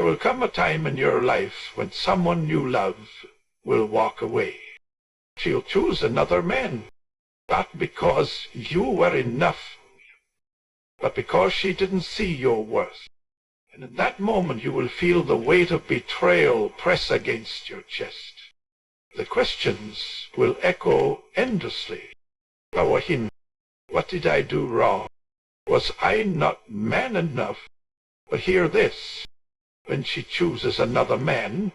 will come a time in your life when someone you love will walk away. She'll choose another man, not because you were enough, but because she didn't see your worth. And in that moment you will feel the weight of betrayal press against your chest. The questions will echo endlessly. What did I do wrong? Was I not man enough? But hear this, when she chooses another man,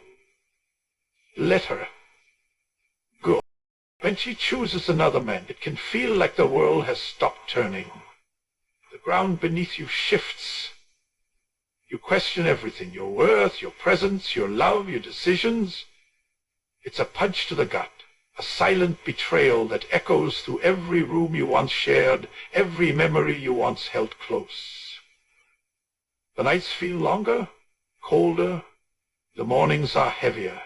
let her go. When she chooses another man, it can feel like the world has stopped turning. The ground beneath you shifts. You question everything, your worth, your presence, your love, your decisions. It's a punch to the gut, a silent betrayal that echoes through every room you once shared, every memory you once held close. The nights feel longer, colder, the mornings are heavier,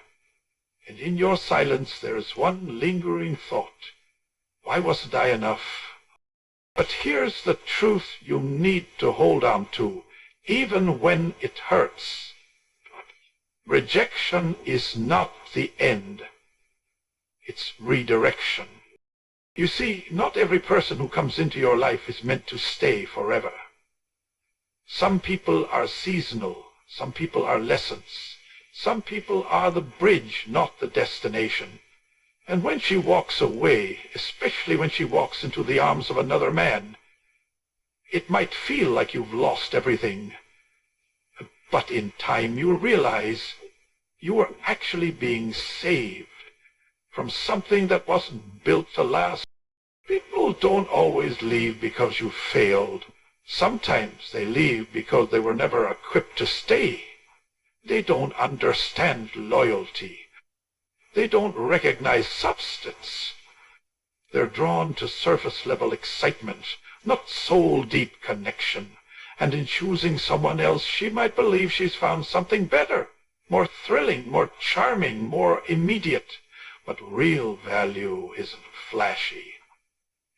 and in your silence there is one lingering thought. Why wasn't I enough? But here's the truth you need to hold on to, even when it hurts. Rejection is not the end. It's redirection. You see, not every person who comes into your life is meant to stay forever. Some people are seasonal. Some people are lessons. Some people are the bridge, not the destination. And when she walks away, especially when she walks into the arms of another man, it might feel like you've lost everything. But in time you'll realize you were actually being saved from something that wasn't built to last. People don't always leave because you failed. Sometimes they leave because they were never equipped to stay. They don't understand loyalty. They don't recognize substance. They're drawn to surface-level excitement, not soul-deep connection. And in choosing someone else, she might believe she's found something better, more thrilling, more charming, more immediate. But real value isn't flashy.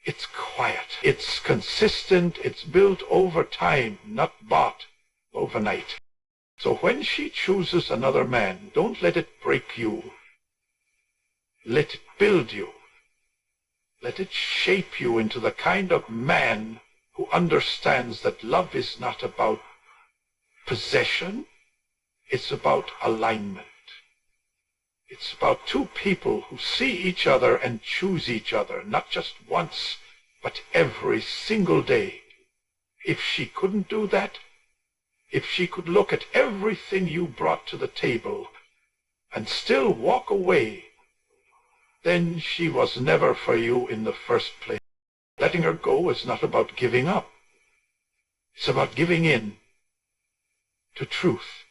It's quiet. It's consistent. It's built over time, not bought overnight. So when she chooses another man, don't let it break you. Let it build you. Let it shape you into the kind of man who understands that love is not about possession. It's about alignment. It's about two people who see each other and choose each other, not just once, but every single day. If she couldn't do that, if she could look at everything you brought to the table and still walk away, then she was never for you in the first place. Letting her go is not about giving up. It's about giving in to truth.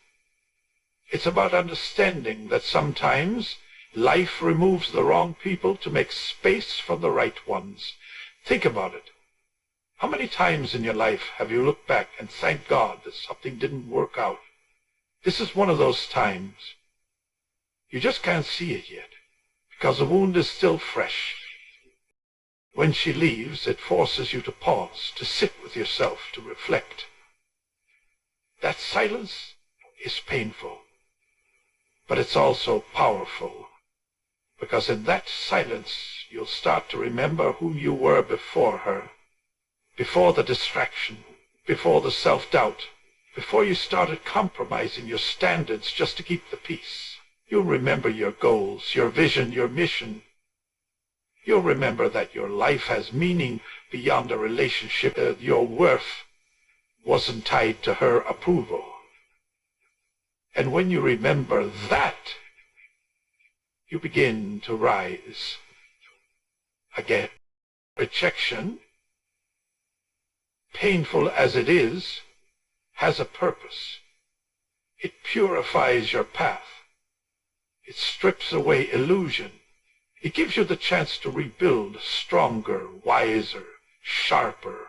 It's about understanding that sometimes life removes the wrong people to make space for the right ones. Think about it. How many times in your life have you looked back and thanked God that something didn't work out? This is one of those times. You just can't see it yet because the wound is still fresh. When she leaves, it forces you to pause, to sit with yourself, to reflect. That silence is painful. But it's also powerful, because in that silence you'll start to remember who you were before her, before the distraction, before the self-doubt, before you started compromising your standards just to keep the peace. You'll remember your goals, your vision, your mission. You'll remember that your life has meaning beyond a relationship, that your worth wasn't tied to her approval. And when you remember that, you begin to rise again. Rejection, painful as it is, has a purpose. It purifies your path. It strips away illusion. It gives you the chance to rebuild stronger, wiser, sharper.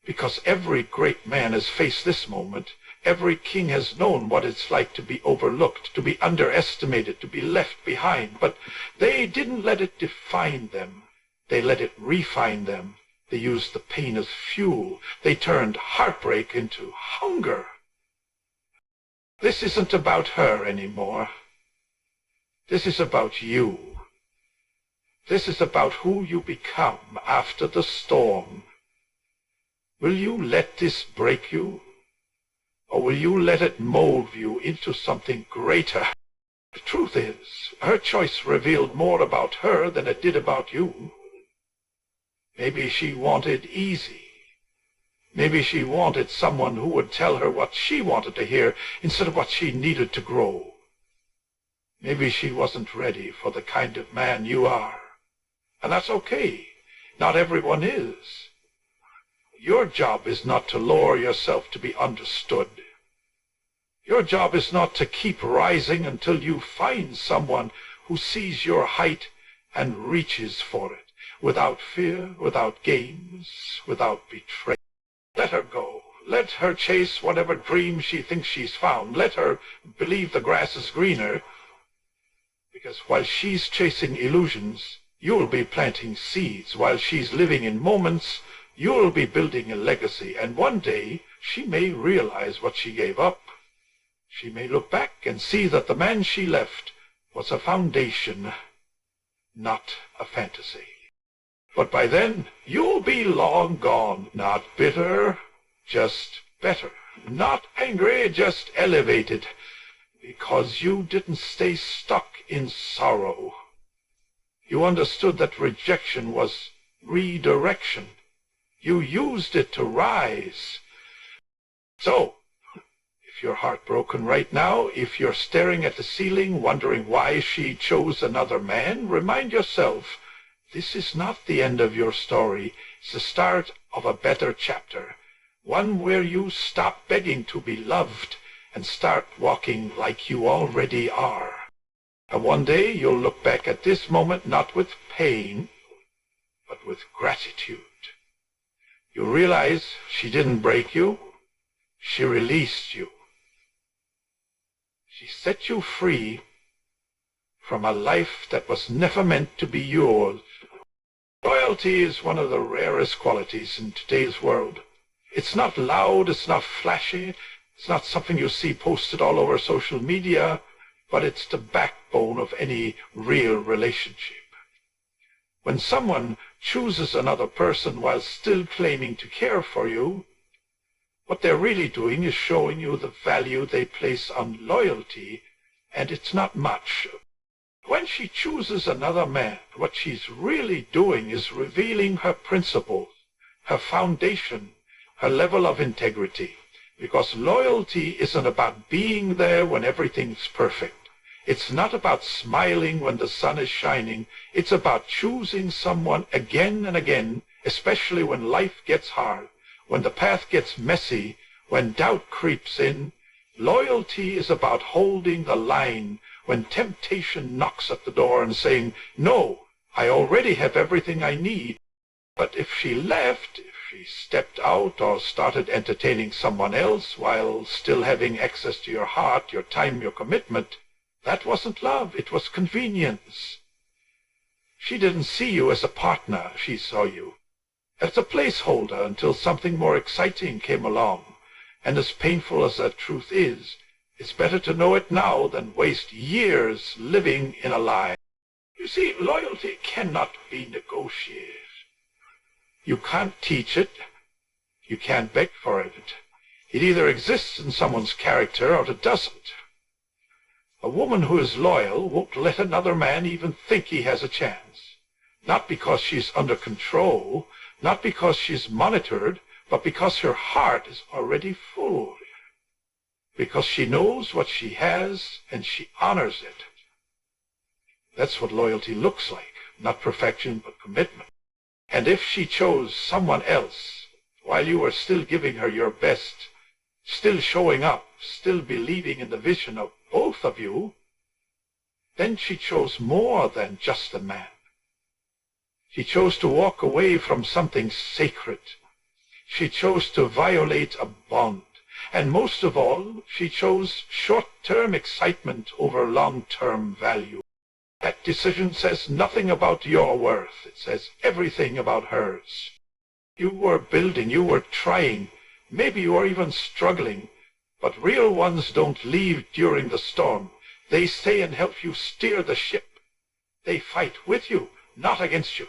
Because every great man has faced this moment. Every king has known what it's like to be overlooked, to be underestimated, to be left behind. But they didn't let it define them. They let it refine them. They used the pain as fuel. They turned heartbreak into hunger. This isn't about her anymore. This is about you. This is about who you become after the storm. Will you let this break you? Or will you let it mold you into something greater? The truth is, her choice revealed more about her than it did about you. Maybe she wanted easy. Maybe she wanted someone who would tell her what she wanted to hear instead of what she needed to grow. Maybe she wasn't ready for the kind of man you are. And that's okay. Not everyone is. Your job is not to lower yourself to be understood. Your job is not to keep rising until you find someone who sees your height and reaches for it, without fear, without games, without betrayal. Let her go. Let her chase whatever dream she thinks she's found. Let her believe the grass is greener. Because while she's chasing illusions, you'll be planting seeds. While she's living in moments, you'll be building a legacy. And one day, she may realize what she gave up. She may look back and see that the man she left was a foundation, not a fantasy. But by then, you'll be long gone. Not bitter, just better. Not angry, just elevated. Because you didn't stay stuck in sorrow. You understood that rejection was redirection. You used it to rise. So, if you're heartbroken right now, if you're staring at the ceiling wondering why she chose another man, remind yourself, this is not the end of your story. It's the start of a better chapter. One where you stop begging to be loved and start walking like you already are. And one day you'll look back at this moment not with pain, but with gratitude. You realize she didn't break you. She released you. She set you free from a life that was never meant to be yours. Loyalty is one of the rarest qualities in today's world. It's not loud, it's not flashy, it's not something you see posted all over social media, but it's the backbone of any real relationship. When someone chooses another person while still claiming to care for you, what they're really doing is showing you the value they place on loyalty, and it's not much. When she chooses another man, what she's really doing is revealing her principles, her foundation, her level of integrity. Because loyalty isn't about being there when everything's perfect. It's not about smiling when the sun is shining. It's about choosing someone again and again, especially when life gets hard, when the path gets messy, when doubt creeps in. Loyalty is about holding the line when temptation knocks at the door and saying, no, I already have everything I need. But if she left, if she stepped out or started entertaining someone else while still having access to your heart, your time, your commitment, that wasn't love, it was convenience. She didn't see you as a partner, she saw you as a placeholder until something more exciting came along. And as painful as that truth is, it's better to know it now than waste years living in a lie. You see, loyalty cannot be negotiated. You can't teach it. You can't beg for it. It either exists in someone's character or it doesn't. A woman who is loyal won't let another man even think he has a chance. Not because she's under control, not because she's monitored, but because her heart is already full. Because she knows what she has and she honors it. That's what loyalty looks like. Not perfection, but commitment. And if she chose someone else, while you were still giving her your best, still showing up, still believing in the vision of both of you, then she chose more than just a man. She chose to walk away from something sacred. She chose to violate a bond. And most of all, she chose short-term excitement over long-term value. That decision says nothing about your worth. It says everything about hers. You were building, you were trying, maybe you were even struggling, But real ones don't leave during the storm. They stay and help you steer the ship. They fight with you, not against you.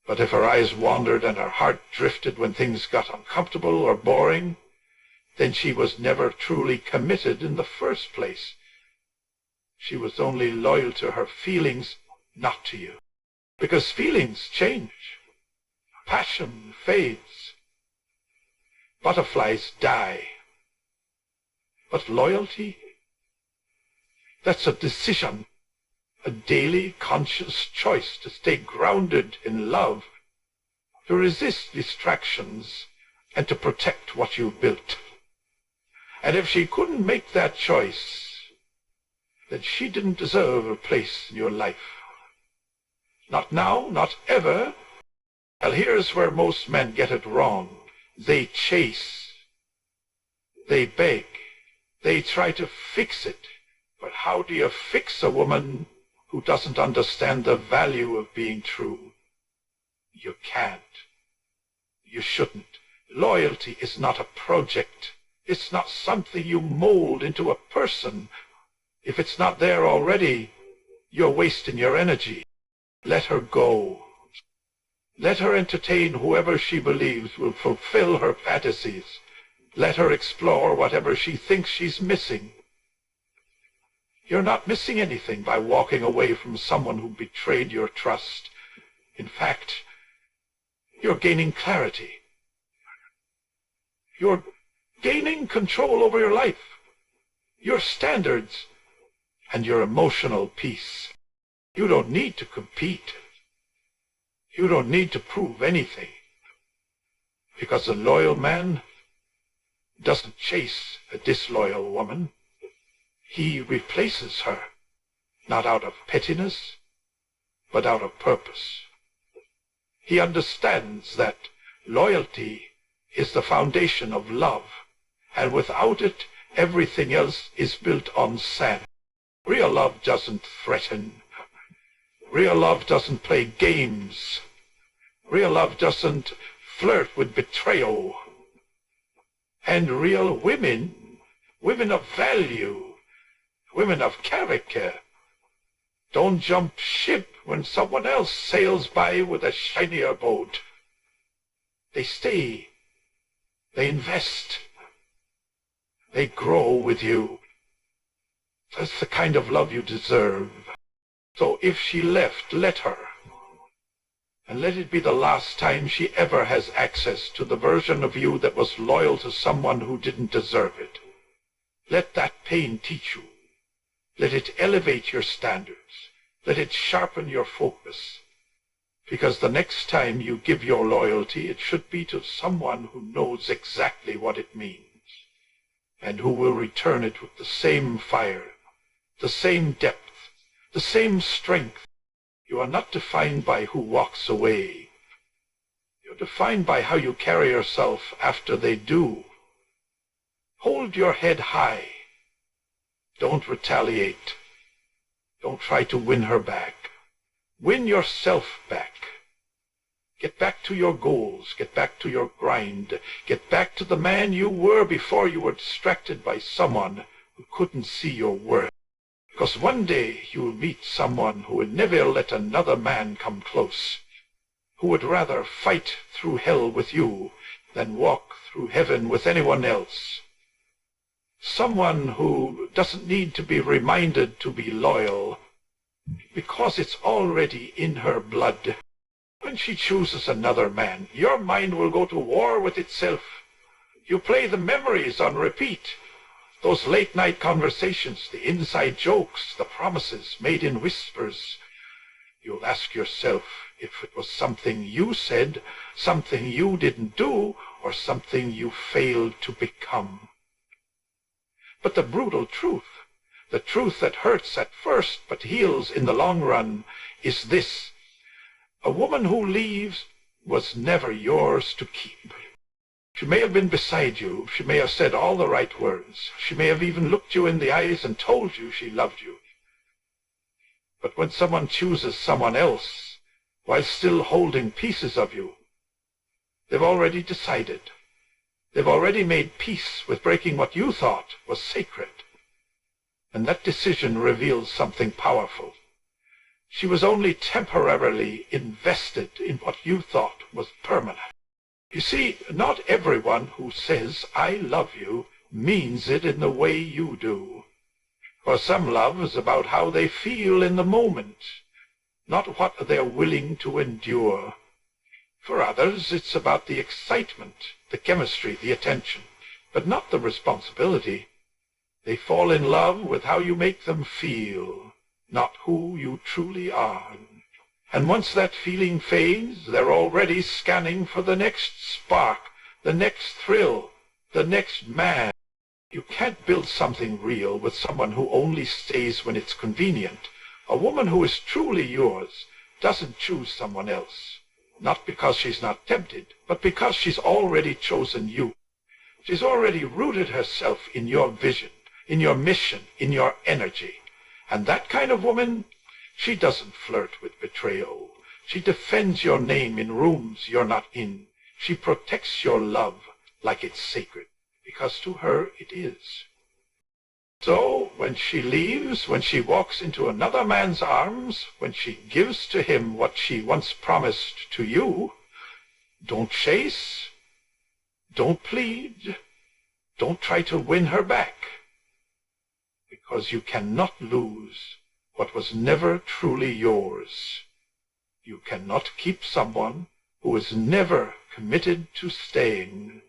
But if her eyes wandered and her heart drifted when things got uncomfortable or boring, then she was never truly committed in the first place. She was only loyal to her feelings, not to you. Because feelings change. Passion fades. Butterflies die. But loyalty? That's a decision, a daily conscious choice to stay grounded in love, to resist distractions, and to protect what you've built. And if she couldn't make that choice, then she didn't deserve a place in your life. Not now, not ever. Well, here's where most men get it wrong. They chase. They beg. They try to fix it. But how do you fix a woman who doesn't understand the value of being true? You can't. You shouldn't. Loyalty is not a project. It's not something you mold into a person. If it's not there already, you're wasting your energy. Let her go. Let her entertain whoever she believes will fulfill her fantasies. Let her explore whatever she thinks she's missing. You're not missing anything by walking away from someone who betrayed your trust. In fact, you're gaining clarity. You're gaining control over your life, your standards, and your emotional peace. You don't need to compete. You don't need to prove anything. Because a loyal man doesn't chase a disloyal woman. He replaces her, not out of pettiness, but out of purpose. He understands that loyalty is the foundation of love, and without it, everything else is built on sand. Real love doesn't threaten. Real love doesn't play games. Real love doesn't flirt with betrayal. And real women, women of value, women of character, don't jump ship when someone else sails by with a shinier boat. They stay. They invest. They grow with you. That's the kind of love you deserve. So if she left, let her. And let it be the last time she ever has access to the version of you that was loyal to someone who didn't deserve it. Let that pain teach you. Let it elevate your standards. Let it sharpen your focus. Because the next time you give your loyalty, it should be to someone who knows exactly what it means, and who will return it with the same fire, the same depth, the same strength. You are not defined by who walks away. You're defined by how you carry yourself after they do. Hold your head high. Don't retaliate. Don't try to win her back. Win yourself back. Get back to your goals. Get back to your grind. Get back to the man you were before you were distracted by someone who couldn't see your worth. Because one day you'll meet someone who would never let another man come close, who would rather fight through hell with you than walk through heaven with anyone else. Someone who doesn't need to be reminded to be loyal, because it's already in her blood. When she chooses another man, your mind will go to war with itself. You play the memories on repeat. Those late-night conversations, the inside jokes, the promises made in whispers. You'll ask yourself if it was something you said, something you didn't do, or something you failed to become. But the brutal truth, the truth that hurts at first but heals in the long run, is this. A woman who leaves was never yours to keep. She may have been beside you. She may have said all the right words. She may have even looked you in the eyes and told you she loved you. But when someone chooses someone else, while still holding pieces of you, they've already decided. They've already made peace with breaking what you thought was sacred. And that decision reveals something powerful. She was only temporarily invested in what you thought was permanent. You see, not everyone who says, "I love you," means it in the way you do. For some, love is about how they feel in the moment, not what they're willing to endure. For others, it's about the excitement, the chemistry, the attention, but not the responsibility. They fall in love with how you make them feel, not who you truly are. And once that feeling fades, they're already scanning for the next spark, the next thrill, the next man. You can't build something real with someone who only stays when it's convenient. A woman who is truly yours doesn't choose someone else, not because she's not tempted, but because she's already chosen you. She's already rooted herself in your vision, in your mission, in your energy. And that kind of woman, she doesn't flirt with betrayal. She defends your name in rooms you're not in. She protects your love like it's sacred, because to her it is. So when she leaves, when she walks into another man's arms, when she gives to him what she once promised to you, don't chase, don't plead, don't try to win her back, because you cannot lose what was never truly yours. You cannot keep someone who is never committed to staying.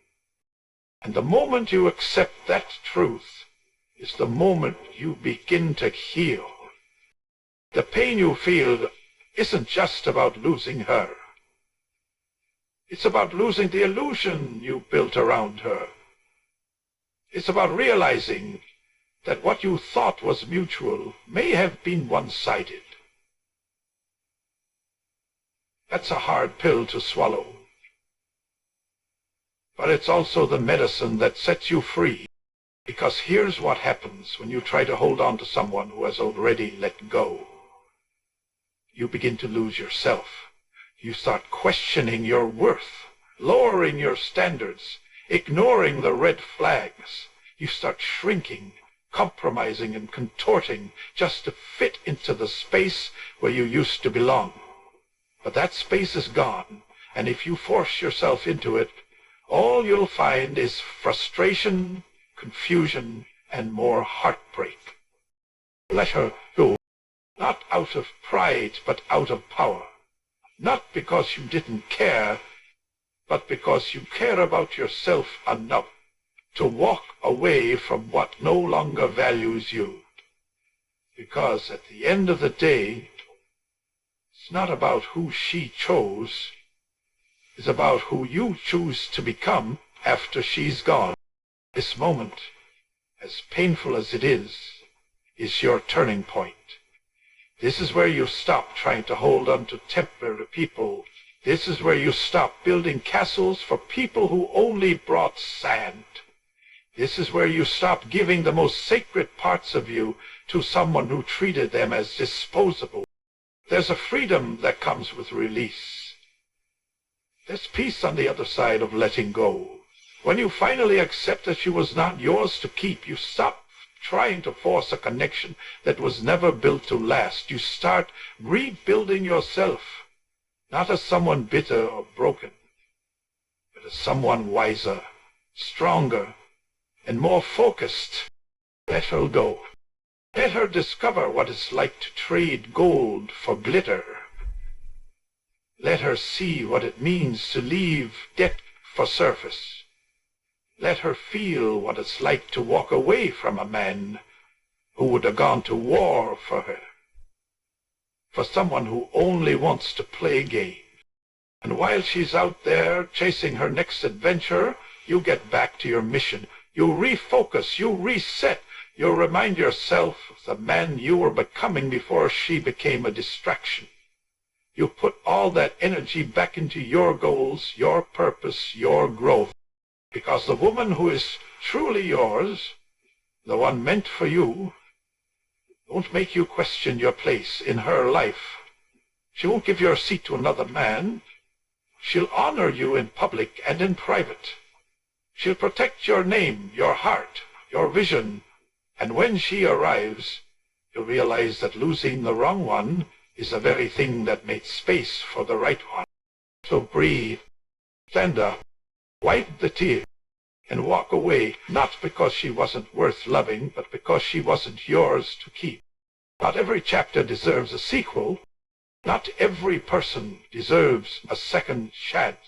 And the moment you accept that truth is the moment you begin to heal. The pain you feel isn't just about losing her. It's about losing the illusion you built around her. It's about realizing that what you thought was mutual may have been one-sided. That's a hard pill to swallow. But it's also the medicine that sets you free. Because here's what happens when you try to hold on to someone who has already let go. You begin to lose yourself. You start questioning your worth, lowering your standards, ignoring the red flags. You start shrinking, compromising and contorting just to fit into the space where you used to belong. But that space is gone, and if you force yourself into it, all you'll find is frustration, confusion, and more heartbreak. Let her go, not out of pride, but out of power. Not because you didn't care, but because you care about yourself enough to walk away from what no longer values you. Because at the end of the day, it's not about who she chose, it's about who you choose to become after she's gone. This moment, as painful as it is your turning point. This is where you stop trying to hold on to temporary people. This is where you stop building castles for people who only brought sand. This is where you stop giving the most sacred parts of you to someone who treated them as disposable. There's a freedom that comes with release. There's peace on the other side of letting go. When you finally accept that she was not yours to keep, you stop trying to force a connection that was never built to last. You start rebuilding yourself, not as someone bitter or broken, but as someone wiser, stronger, and more focused. Let her go. Let her discover what it's like to trade gold for glitter. Let her see what it means to leave depth for surface. Let her feel what it's like to walk away from a man who would have gone to war for her. For someone who only wants to play games. And while she's out there chasing her next adventure, you get back to your mission. You refocus, you reset, you remind yourself of the man you were becoming before she became a distraction. You put all that energy back into your goals, your purpose, your growth. Because the woman who is truly yours, the one meant for you, won't make you question your place in her life. She won't give your seat to another man. She'll honor you in public and in private. She'll protect your name, your heart, your vision, and when she arrives, you'll realize that losing the wrong one is the very thing that made space for the right one. So breathe, stand up, wipe the tears, and walk away, not because she wasn't worth loving, but because she wasn't yours to keep. Not every chapter deserves a sequel. Not every person deserves a second chance.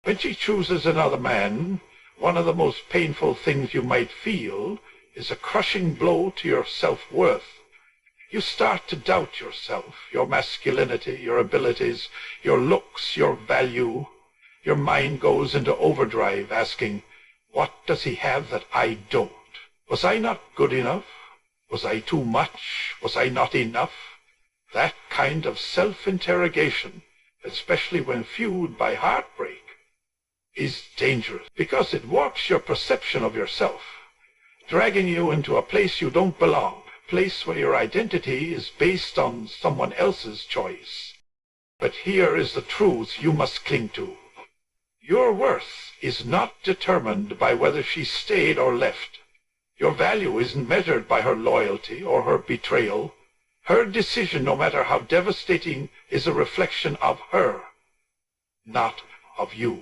When she chooses another man, one of the most painful things you might feel is a crushing blow to your self-worth. You start to doubt yourself, your masculinity, your abilities, your looks, your value. Your mind goes into overdrive asking, what does he have that I don't? Was I not good enough? Was I too much? Was I not enough? That kind of self-interrogation, especially when fueled by heartbreak, is dangerous because it warps your perception of yourself, dragging you into a place you don't belong, a place where your identity is based on someone else's choice. But here is the truth you must cling to. Your worth is not determined by whether she stayed or left. Your value isn't measured by her loyalty or her betrayal. Her decision, no matter how devastating, is a reflection of her, not of you.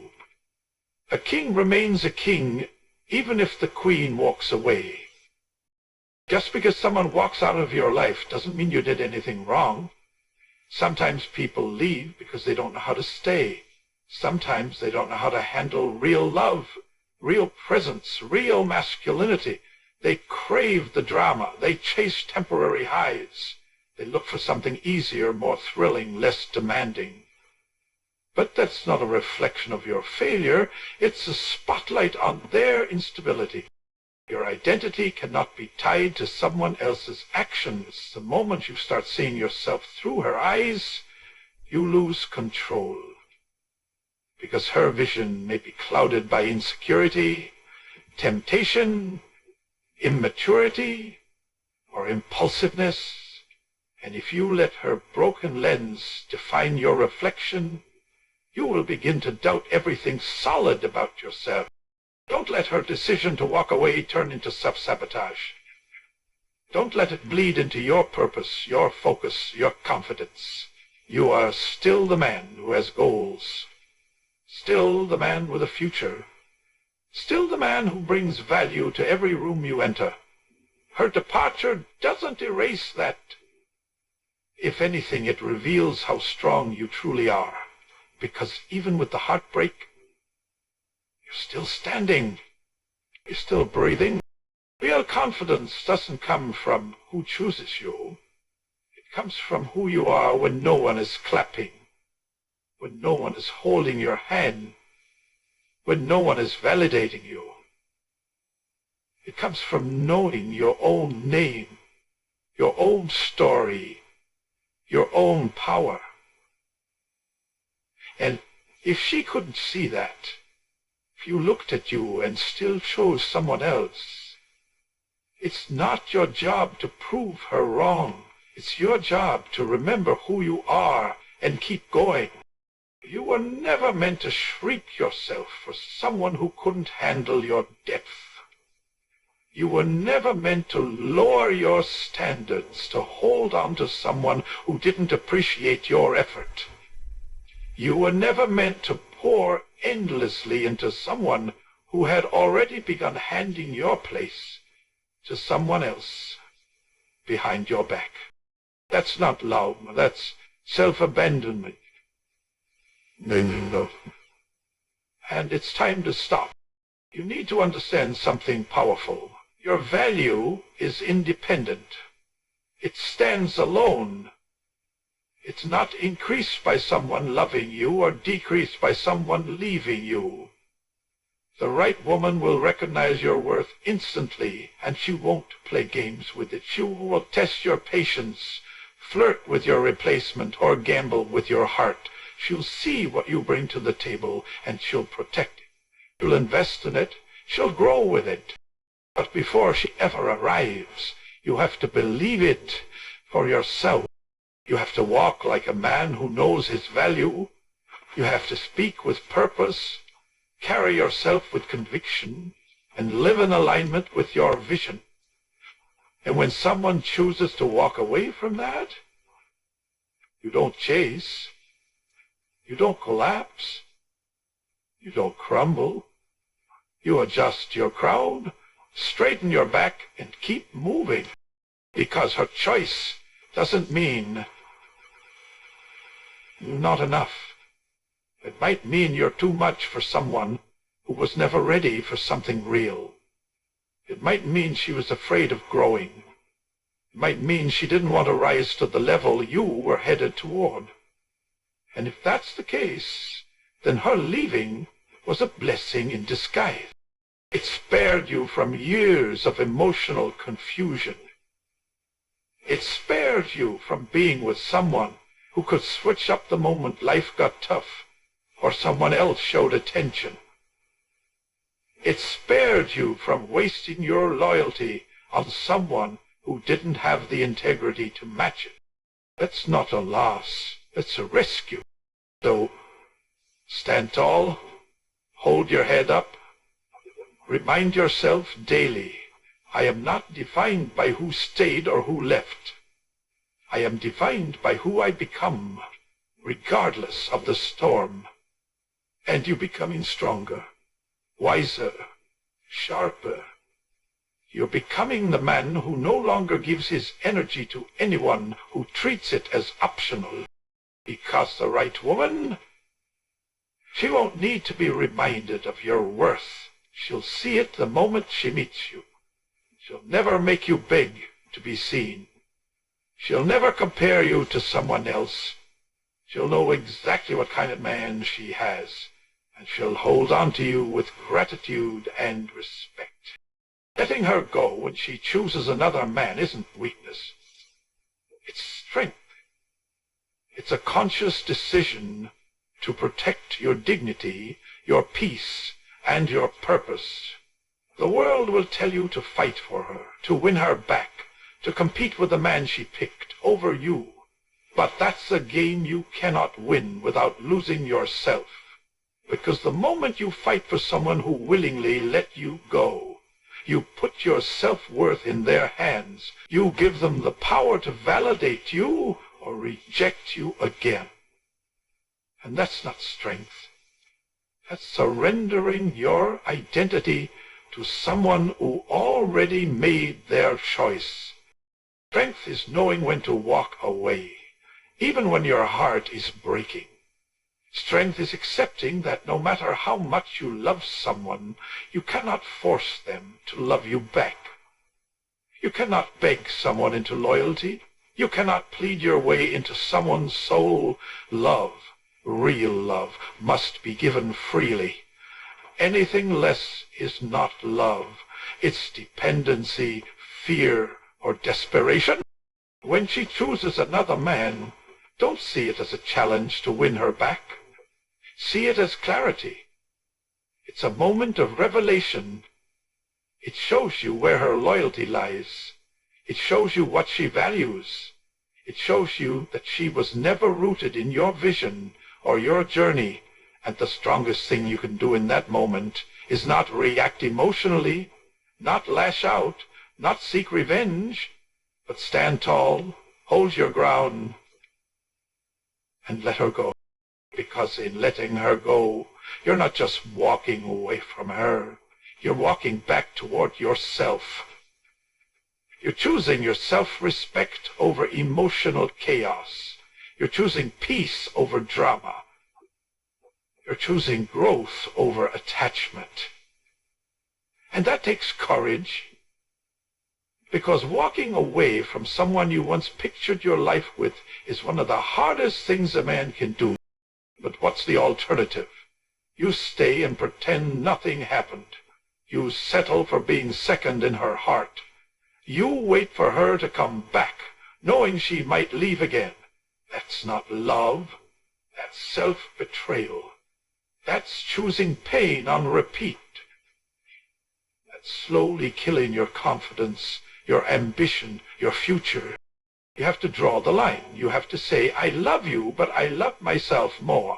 A king remains a king even if the queen walks away. Just because someone walks out of your life doesn't mean you did anything wrong. Sometimes people leave because they don't know how to stay. Sometimes they don't know how to handle real love, real presence, real masculinity. They crave the drama. They chase temporary highs. They look for something easier, more thrilling, less demanding. But that's not a reflection of your failure. It's a spotlight on their instability. Your identity cannot be tied to someone else's actions. The moment you start seeing yourself through her eyes, you lose control. Because her vision may be clouded by insecurity, temptation, immaturity, or impulsiveness. And if you let her broken lens define your reflection, you will begin to doubt everything solid about yourself. Don't let her decision to walk away turn into self-sabotage. Don't let it bleed into your purpose, your focus, your confidence. You are still the man who has goals. Still the man with a future. Still the man who brings value to every room you enter. Her departure doesn't erase that. If anything, it reveals how strong you truly are. Because even with the heartbreak, you're still standing. You're still breathing. Real confidence doesn't come from who chooses you. It comes from who you are when no one is clapping, when no one is holding your hand, when no one is validating you. It comes from knowing your own name, your own story, your own power. And if she couldn't see that, if you looked at you and still chose someone else, it's not your job to prove her wrong. It's your job to remember who you are and keep going. You were never meant to shrink yourself for someone who couldn't handle your depth. You were never meant to lower your standards to hold on to someone who didn't appreciate your effort. You were never meant to pour endlessly into someone who had already begun handing your place to someone else behind your back. That's not love. That's self-abandonment. No. And it's time to stop. You need to understand something powerful. Your value is independent. It stands alone. It's not increased by someone loving you or decreased by someone leaving you. The right woman will recognize your worth instantly, and she won't play games with it. She will test your patience, flirt with your replacement, or gamble with your heart. She'll see what you bring to the table, and she'll protect it. You'll invest in it. She'll grow with it. But before she ever arrives, you have to believe it for yourself. You have to walk like a man who knows his value. You have to speak with purpose, Carry yourself with conviction and live in alignment with your vision. And when someone chooses to walk away from that, you don't chase, you don't collapse, you don't crumble. You adjust your crown, straighten your back, and keep moving. Because her choice doesn't mean not enough. It might mean you're too much for someone who was never ready for something real. It might mean she was afraid of growing. It might mean she didn't want to rise to the level you were headed toward. And if that's the case, then her leaving was a blessing in disguise. It spared you from years of emotional confusion. It spared you from being with someone who could switch up the moment life got tough or someone else showed attention. It spared you from wasting your loyalty on someone who didn't have the integrity to match it. That's not a loss, that's a rescue. So, stand tall, hold your head up, remind yourself daily, I am not defined by who stayed or who left. I am defined by who I become, regardless of the storm. And you're becoming stronger, wiser, sharper. You're becoming the man who no longer gives his energy to anyone who treats it as optional. Because the right woman, she won't need to be reminded of your worth. She'll see it the moment she meets you. She'll never make you beg to be seen. She'll never compare you to someone else. She'll know exactly what kind of man she has, and she'll hold on to you with gratitude and respect. Letting her go when she chooses another man isn't weakness. It's strength. It's a conscious decision to protect your dignity, your peace, and your purpose. The world will tell you to fight for her, to win her back, to compete with the man she picked over you. But that's a game you cannot win without losing yourself. Because the moment you fight for someone who willingly let you go, you put your self-worth in their hands. You give them the power to validate you or reject you again. And that's not strength. That's surrendering your identity to someone who already made their choice. Strength is knowing when to walk away, even when your heart is breaking. Strength is accepting that no matter how much you love someone, you cannot force them to love you back. You cannot beg someone into loyalty. You cannot plead your way into someone's soul. Love, real love, must be given freely. Anything less is not love. It's dependency, fear, or desperation. When she chooses another man, don't see it as a challenge to win her back. See it as clarity. It's a moment of revelation. It shows you where her loyalty lies. It shows you what she values. It shows you that she was never rooted in your vision or your journey. And the strongest thing you can do in that moment is not react emotionally, not lash out, not seek revenge, but stand tall, hold your ground, and let her go. Because in letting her go, you're not just walking away from her. You're walking back toward yourself. You're choosing your self-respect over emotional chaos. You're choosing peace over drama. You're choosing growth over attachment. And that takes courage. Because walking away from someone you once pictured your life with is one of the hardest things a man can do. But what's the alternative? You stay and pretend nothing happened. You settle for being second in her heart. You wait for her to come back, knowing she might leave again. That's not love. That's self-betrayal. That's choosing pain on repeat. That's slowly killing your confidence, your ambition, your future. You have to draw the line. You have to say, I love you, but I love myself more.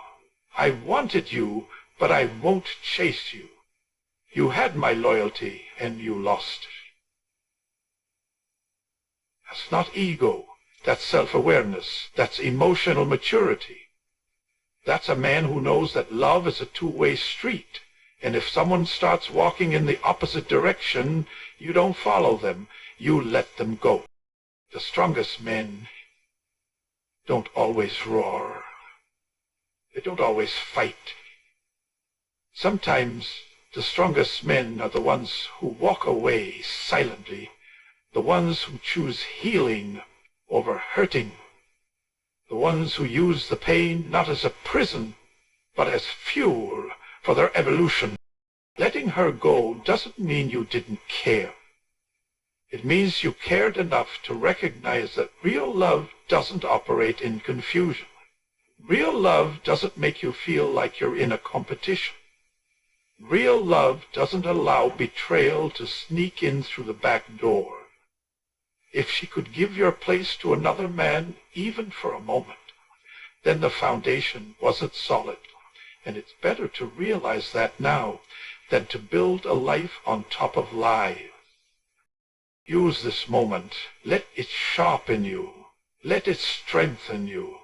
I wanted you, but I won't chase you. You had my loyalty, and you lost it. That's not ego. That's self-awareness. That's emotional maturity. That's a man who knows that love is a two-way street. And if someone starts walking in the opposite direction, you don't follow them. You let them go. The strongest men don't always roar. They don't always fight. Sometimes the strongest men are the ones who walk away silently, the ones who choose healing over hurting, the ones who use the pain not as a prison, but as fuel for their evolution. Letting her go doesn't mean you didn't care. It means you cared enough to recognize that real love doesn't operate in confusion. Real love doesn't make you feel like you're in a competition. Real love doesn't allow betrayal to sneak in through the back door. If she could give your place to another man, even for a moment, then the foundation wasn't solid. And it's better to realize that now than to build a life on top of lies. Use this moment. Let it sharpen you. Let it strengthen you.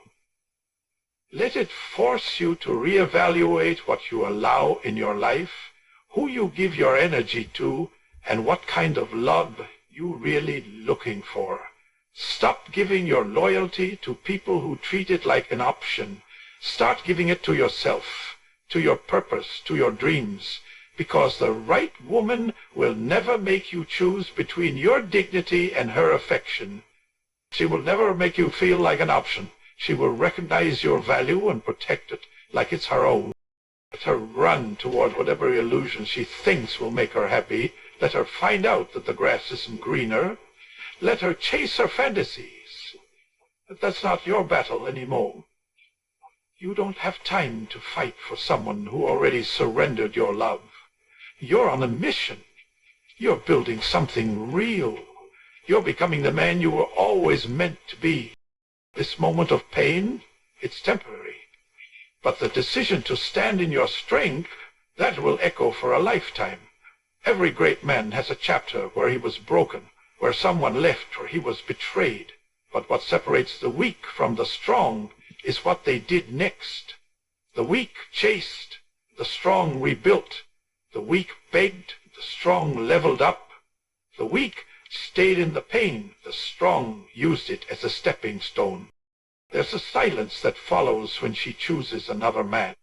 Let it force you to reevaluate what you allow in your life, who you give your energy to, and what kind of love you're really looking for. Stop giving your loyalty to people who treat it like an option. Start giving it to yourself, to your purpose, to your dreams, because the right woman will never make you choose between your dignity and her affection. She will never make you feel like an option. She will recognize your value and protect it like it's her own. Let her run toward whatever illusion she thinks will make her happy. Let her find out that the grass isn't greener. Let her chase her fantasies. But that's not your battle anymore. You don't have time to fight for someone who already surrendered your love. You're on a mission. You're building something real. You're becoming the man you were always meant to be. This moment of pain, it's temporary. But the decision to stand in your strength, that will echo for a lifetime. Every great man has a chapter where he was broken, where someone left, or he was betrayed. But what separates the weak from the strong is what they did next. The weak chased, the strong rebuilt. The weak begged, the strong leveled up. The weak stayed in the pain, the strong used it as a stepping stone. There's a silence that follows when she chooses another man.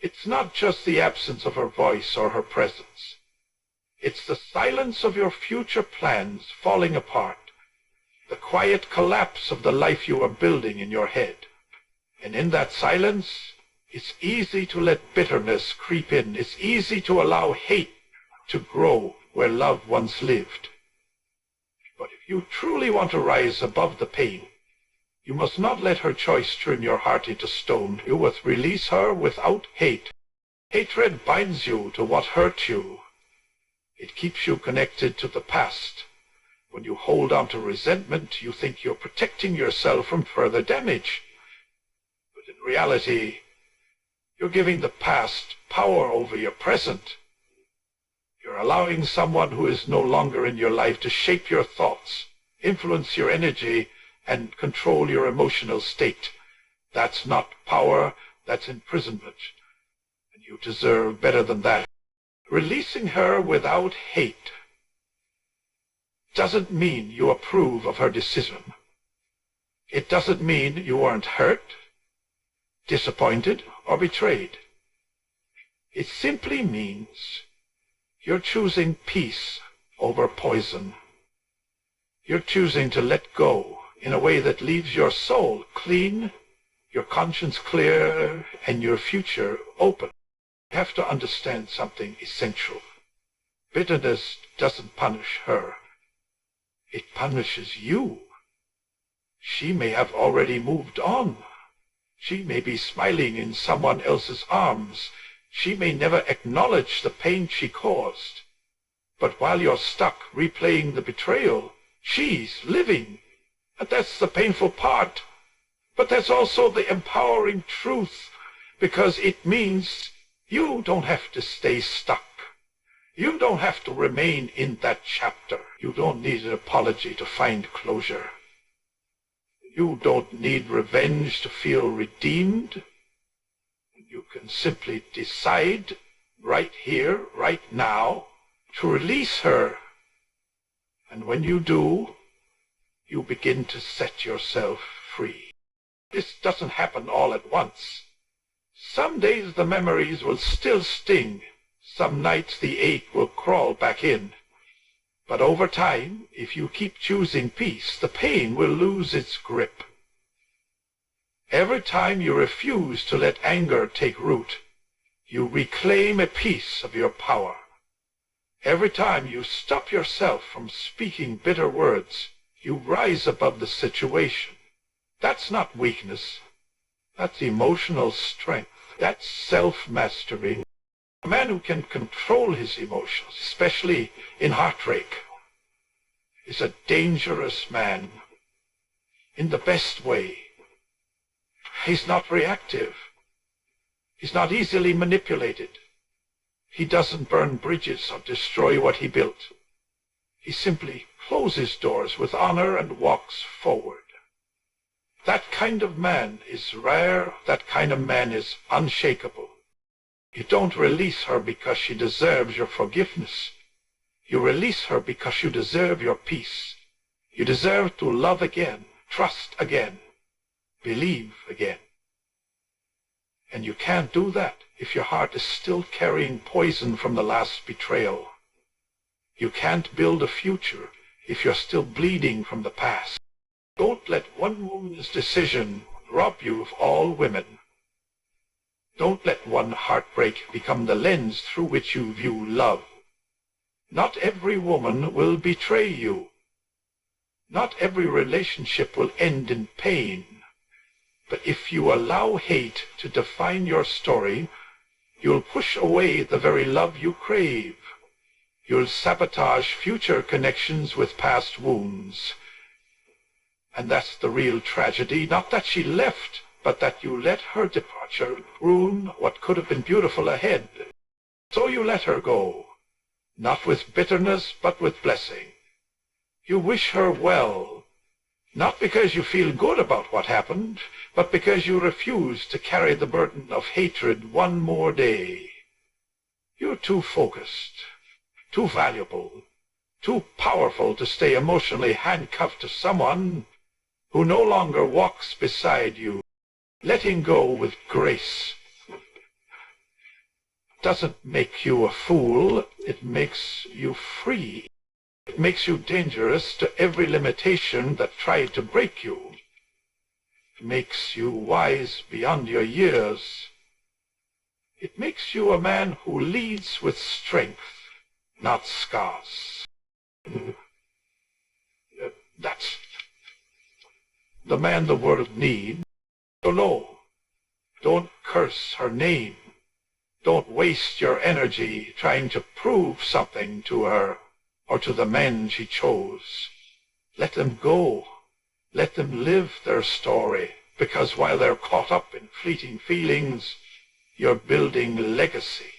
It's not just the absence of her voice or her presence. It's the silence of your future plans falling apart, the quiet collapse of the life you are building in your head. And in that silence, it's easy to let bitterness creep in. It's easy to allow hate to grow where love once lived. But if you truly want to rise above the pain, you must not let her choice turn your heart into stone. You must release her without hate. Hatred binds you to what hurt you. It keeps you connected to the past. When you hold on to resentment, you think you're protecting yourself from further damage. But in reality, you're giving the past power over your present. You're allowing someone who is no longer in your life to shape your thoughts, influence your energy, and control your emotional state. That's not power, that's imprisonment. And you deserve better than that. Releasing her without hate doesn't mean you approve of her decision. It doesn't mean you weren't hurt, disappointed, or betrayed. It simply means you're choosing peace over poison. You're choosing to let go in a way that leaves your soul clean, your conscience clear, and your future open. You have to understand something essential. Bitterness doesn't punish her. It punishes you. She may have already moved on. She may be smiling in someone else's arms. She may never acknowledge the pain she caused. But while you're stuck replaying the betrayal, she's living. And that's the painful part. But that's also the empowering truth, because it means You don't have to stay stuck. You don't have to remain in that chapter. You don't need an apology to find closure. You don't need revenge to feel redeemed. You can simply decide right here, right now, to release her. And when you do, you begin to set yourself free. This doesn't happen all at once. Some days the memories will still sting. Some nights the ache will crawl back in. But over time, if you keep choosing peace, the pain will lose its grip. Every time you refuse to let anger take root, you reclaim a piece of your power. Every time you stop yourself from speaking bitter words, you rise above the situation. That's not weakness. That's emotional strength. That's self-mastery. A man who can control his emotions, especially in heartbreak, is a dangerous man in the best way. He's not reactive. He's not easily manipulated. He doesn't burn bridges or destroy what he built. He simply closes doors with honor and walks forward. That kind of man is rare. That kind of man is unshakable. You don't release her because she deserves your forgiveness. You release her because you deserve your peace. You deserve to love again, trust again, believe again. And you can't do that if your heart is still carrying poison from the last betrayal. You can't build a future if you're still bleeding from the past. Don't let one woman's decision rob you of all women. Don't let one heartbreak become the lens through which you view love. Not every woman will betray you. Not every relationship will end in pain. But if you allow hate to define your story, you'll push away the very love you crave. You'll sabotage future connections with past wounds. And that's the real tragedy, not that she left, but that you let her departure ruin what could have been beautiful ahead. So you let her go, not with bitterness, but with blessing. You wish her well, not because you feel good about what happened, but because you refuse to carry the burden of hatred one more day. You're too focused, too valuable, too powerful to stay emotionally handcuffed to someone who no longer walks beside you. Letting go with grace doesn't make you a fool. It makes you free. It makes you dangerous to every limitation that tried to break you. It makes you wise beyond your years. It makes you a man who leads with strength, not scars. That's the man the world needs. So no, don't curse her name. Don't waste your energy trying to prove something to her or to the men she chose. Let them go. Let them live their story, because while they're caught up in fleeting feelings, you're building legacy.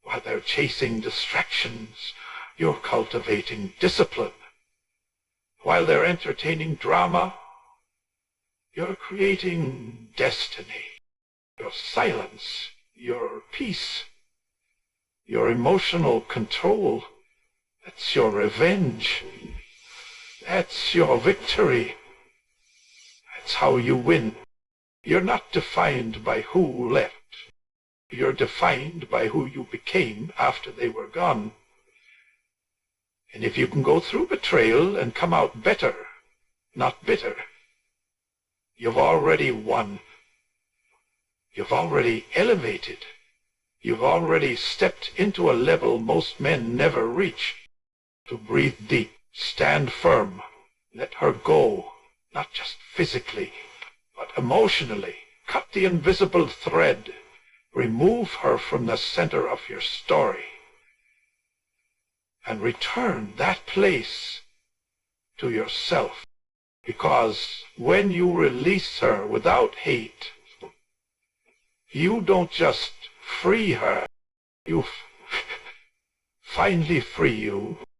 While they're chasing distractions, you're cultivating discipline. While they're entertaining drama, you're creating destiny. Your silence, your peace, your emotional control, that's your revenge. That's your victory. That's how you win. You're not defined by who left. You're defined by who you became after they were gone. And if you can go through betrayal and come out better, not bitter, you've already won. You've already elevated. You've already stepped into a level most men never reach. To breathe deep, stand firm, let her go, not just physically, but emotionally. Cut the invisible thread. Remove her from the center of your story. And return that place to yourself. Because when you release her without hate, you don't just Free her. You finally free you.